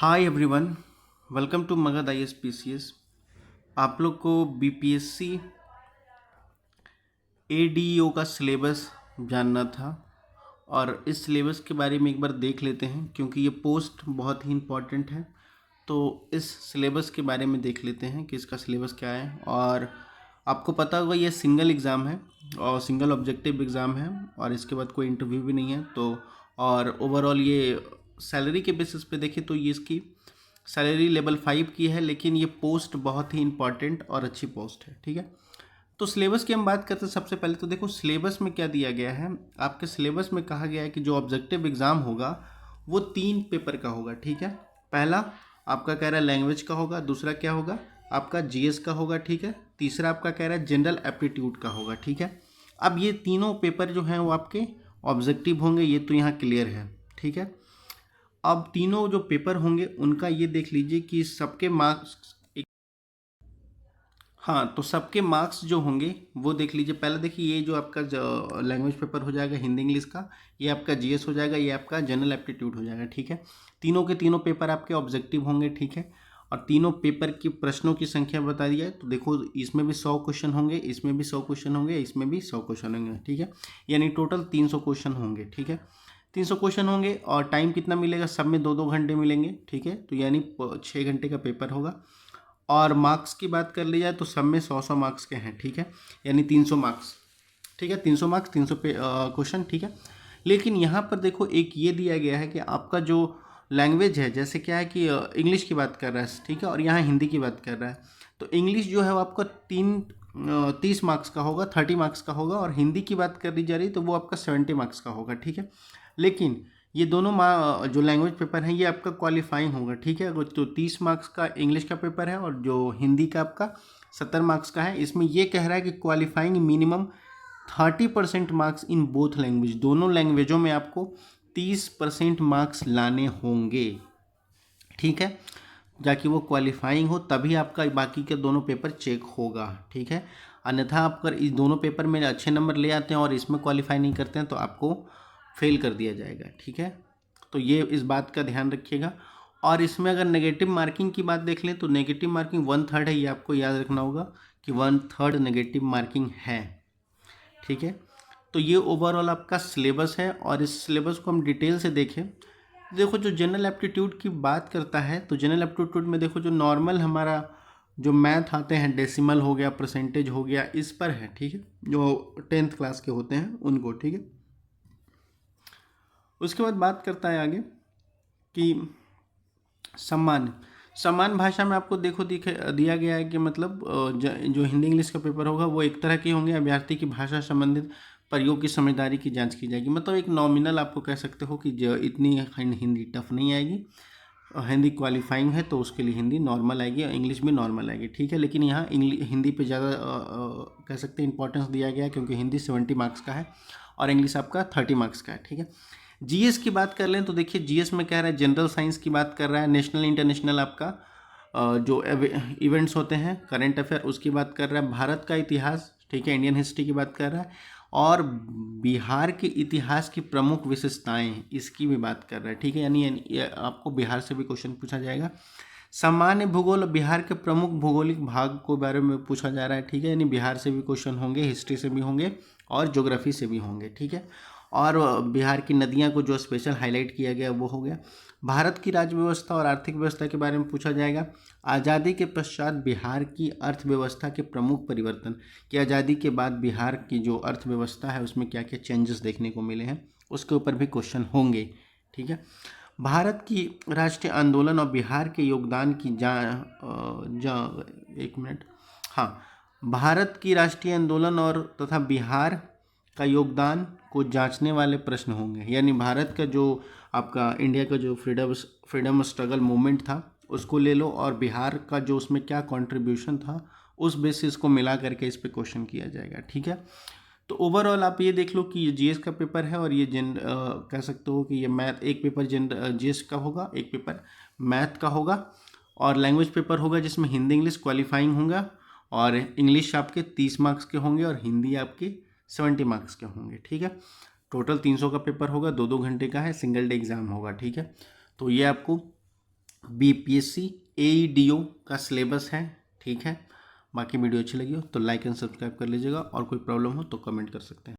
Hi everyone, welcome to Magadh ISPCS। आप लोग को BPSC ADEO का सिलेबस जानना था और इस सिलेबस के बारे में एक बार देख लेते हैं क्योंकि ये पोस्ट बहुत ही इम्पॉर्टेंट है। तो इस सिलेबस के बारे में देख लेते हैं कि इसका सिलेबस क्या है। और आपको पता होगा ये सिंगल एग्ज़ाम है और सिंगल ऑब्जेक्टिव एग्ज़ाम है और इसके बाद कोई इंटरव्यू भी नहीं है। तो और ओवरऑल ये सैलरी के बेसिस पे देखें तो ये इसकी सैलरी लेवल 5 की है, लेकिन ये पोस्ट बहुत ही इंपॉर्टेंट और अच्छी पोस्ट है। ठीक है, तो सिलेबस की हम बात करते हैं। सबसे पहले तो देखो सिलेबस में क्या दिया गया है। आपके सिलेबस में कहा गया है कि जो ऑब्जेक्टिव एग्ज़ाम होगा वो 3 पेपर का होगा। ठीक है, पहला आपका कह रहा है लैंग्वेज का होगा, दूसरा क्या होगा आपका GS का होगा। ठीक है, तीसरा आपका कह रहा है जनरल एप्टीट्यूड का होगा। ठीक है, अब ये तीनों पेपर जो हैं वो आपके ऑब्जेक्टिव होंगे, ये तो यहाँ क्लियर है। ठीक है, अब तीनों जो पेपर होंगे उनका ये देख लीजिए कि सबके मार्क्स, हाँ तो सबके मार्क्स जो होंगे वो देख लीजिए। पहले देखिए, ये जो आपका लैंग्वेज पेपर हो जाएगा हिंदी इंग्लिश का, ये आपका GS हो जाएगा, ये आपका जनरल एप्टीट्यूड हो जाएगा। ठीक है, तीनों के तीनों पेपर आपके ऑब्जेक्टिव होंगे। ठीक है, और तीनों पेपर की प्रश्नों की संख्या बता दिया है। तो देखो इसमें भी 100 क्वेश्चन होंगे, इसमें भी 100 क्वेश्चन होंगे, इसमें भी 100 क्वेश्चन होंगे। ठीक है, यानी टोटल 300 क्वेश्चन होंगे। ठीक है, 300 क्वेश्चन होंगे और टाइम कितना मिलेगा, सब में 2-2 घंटे मिलेंगे। ठीक है, तो यानी 6 घंटे का पेपर होगा। और मार्क्स की बात कर ली जाए तो सब में 100-100 मार्क्स के हैं। ठीक है, यानी 300 मार्क्स। ठीक है, 300 मार्क्स, 300 पे क्वेश्चन। ठीक है, लेकिन यहाँ पर देखो एक ये दिया गया है कि आपका जो लैंग्वेज है, जैसे क्या है कि इंग्लिश की बात कर रहा है। ठीक है, और यहाँ हिंदी की बात कर रहा है। तो इंग्लिश जो है वो आपका 30 मार्क्स का होगा, 30 मार्क्स का होगा। और हिंदी की बात कर दी जा रही तो वो आपका 70 मार्क्स का होगा। ठीक है, लेकिन ये दोनों जो लैंग्वेज पेपर हैं ये आपका क्वालिफाइंग होगा। ठीक है, तो 30 मार्क्स का इंग्लिश का पेपर है और जो हिंदी का आपका 70 मार्क्स का है। इसमें ये कह रहा है कि qualifying minimum 30% marks in both language, दोनों लैंग्वेजों में आपको 30% मार्क्स लाने होंगे। ठीक है, जाकि वो क्वालिफाइंग हो तभी आपका बाकी के दोनों पेपर चेक होगा। ठीक है, अन्यथा आप अगर इस दोनों पेपर में अच्छे नंबर ले आते हैं और इसमें क्वालिफाई नहीं करते हैं तो आपको फेल कर दिया जाएगा। ठीक है, तो ये इस बात का ध्यान रखिएगा। और इसमें अगर नेगेटिव मार्किंग की बात देख लें तो नेगेटिव मार्किंग 1/3 है, ये आपको याद रखना होगा कि 1/3 नेगेटिव मार्किंग है। ठीक है, तो ये ओवरऑल आपका सिलेबस है। और इस सिलेबस को हम डिटेल से देखें, देखो जो जनरल एप्टीट्यूड की बात करता है तो जनरल एप्टीट्यूड में देखो जो नॉर्मल हमारा जो मैथ आते हैं, डेसिमल हो गया, परसेंटेज हो गया, इस पर है। ठीक है, जो 10th क्लास के होते हैं उनको। ठीक है, उसके बाद बात करता है आगे कि सम्मान सम्मान भाषा में आपको देखो दिया गया है कि मतलब जो हिंदी इंग्लिश का पेपर होगा वो एक तरह के होंगे। अभ्यर्थी की भाषा संबंधित प्रयोग की समझदारी की जांच की जाएगी। मतलब एक नॉमिनल आपको कह सकते हो कि जो इतनी हिंदी टफ नहीं आएगी। हिंदी क्वालिफाइंग है तो उसके लिए हिंदी नॉर्मल आएगी और इंग्लिश भी नॉर्मल आएगी। ठीक है, लेकिन यहाँ हिंदी पे ज़्यादा कह सकते हैं इंपॉर्टेंस दिया गया है क्योंकि हिंदी 70 मार्क्स का है और इंग्लिश आपका 30 मार्क्स का है। ठीक है, GS की बात कर लें तो देखिए GS में कह रहा है जनरल साइंस की बात कर रहा है, नेशनल इंटरनेशनल आपका जो इवेंट्स होते हैं, करंट अफेयर, उसकी बात कर रहा है, भारत का इतिहास। ठीक है, इंडियन हिस्ट्री की बात कर रहा है और बिहार के इतिहास की प्रमुख विशेषताएं, इसकी भी बात कर रहा है। ठीक है, यानी आपको बिहार से भी क्वेश्चन पूछा जाएगा। सामान्य भूगोल, बिहार के प्रमुख भौगोलिक भाग को बारे में पूछा जा रहा है। ठीक है, यानी बिहार से भी क्वेश्चन होंगे, हिस्ट्री से भी होंगे और ज्योग्राफी से भी होंगे। ठीक है, और बिहार की नदियां को जो स्पेशल हाईलाइट किया गया वो हो गया। भारत की राज्य व्यवस्था और आर्थिक व्यवस्था के बारे में पूछा जाएगा। आज़ादी के पश्चात बिहार की अर्थव्यवस्था के प्रमुख परिवर्तन, कि आज़ादी के बाद बिहार की जो अर्थव्यवस्था है उसमें क्या क्या चेंजेस देखने को मिले हैं, उसके ऊपर भी क्वेश्चन होंगे। ठीक है, भारत की राष्ट्रीय आंदोलन और बिहार के योगदान की एक मिनट, हाँ, भारत की राष्ट्रीय आंदोलन और तथा बिहार का योगदान को जांचने वाले प्रश्न होंगे। यानी भारत का जो आपका इंडिया का जो फ्रीडम स्ट्रगल मूवमेंट था उसको ले लो और बिहार का जो उसमें क्या कंट्रीब्यूशन था उस बेसिस को मिला करके इस पे क्वेश्चन किया जाएगा। ठीक है, तो ओवरऑल आप ये देख लो कि ये GS का पेपर है और ये कह सकते हो कि ये मैथ, एक पेपर GS का होगा, एक पेपर मैथ का होगा और लैंग्वेज पेपर होगा जिसमें हिंदी इंग्लिश क्वालिफाइंग होगा और इंग्लिश आपके 30 मार्क्स के होंगे और हिंदी आपके 70 मार्क्स के होंगे। ठीक है, टोटल 300 का पेपर होगा, 2-2 घंटे का है, सिंगल डे एग्ज़ाम होगा। ठीक है, तो ये आपको BPSC AEDO का सिलेबस है, ठीक है। बाकी वीडियो अच्छी लगी हो तो लाइक एंड सब्सक्राइब कर लीजिएगा, और कोई प्रॉब्लम हो तो कमेंट कर सकते हैं।